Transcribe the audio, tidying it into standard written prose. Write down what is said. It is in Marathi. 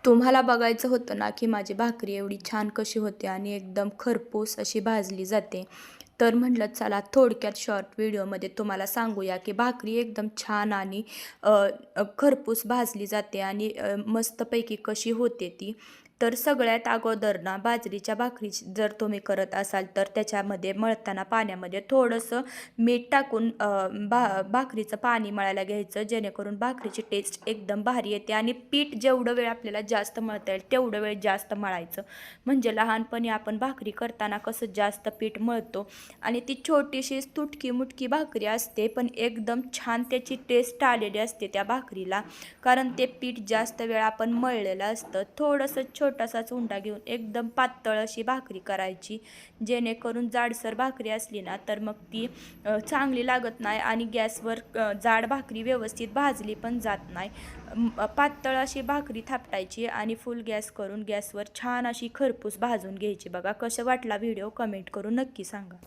तुम्हाला बघायचं होतं ना, की माझी भाकरी एवढी छान कशी होते आणि एकदम खरपूस अशी भाजली जाते. तर म्हटलं चला थोडक्यात शॉर्ट व्हिडिओमध्ये तुम्हाला सांगूया, की भाकरी एकदम छान आणि अ, खरपूस भाजली जाते आणि मस्तपैकी कशी होते ती. तर सगळ्यात अगोदर ना बाजरीच्या भाकरी जर तुम्ही करत असाल, तर त्याच्यामध्ये मळताना पाण्यामध्ये थोडंसं मीठ टाकून भाकरीचं पाणी मळायला घ्यायचं, जेणेकरून भाकरीची टेस्ट एकदम भारी येते आणि पीठ जेवढं वेळ आपल्याला जास्त मळता येईल तेवढं वेळ जास्त मळायचं. म्हणजे लहानपणी आपण भाकरी करताना कसं जास्त पीठ मळतो आणि ती छोटीशी तुटकी मुटकी भाकरी असते, पण एकदम छान त्याची टेस्ट आलेली असते त्या भाकरीला, कारण ते पीठ जास्त वेळ आपण मळलेलं असतं. थोडंसं छोटासाच उंडा घेऊन एकदम पातळ अशी भाकरी करायची, जेणेकरून जाडसर भाकरी असली ना तर मग ती चांगली लागत नाही आणि गॅसवर जाड भाकरी व्यवस्थित भाजली पण जात नाही. पातळ अशी भाकरी थापटायची आणि फुल गॅस करून गॅसवर छान अशी खरपूस भाजून घ्यायची. बघा कसं वाटला व्हिडिओ कमेंट करून नक्की सांगा.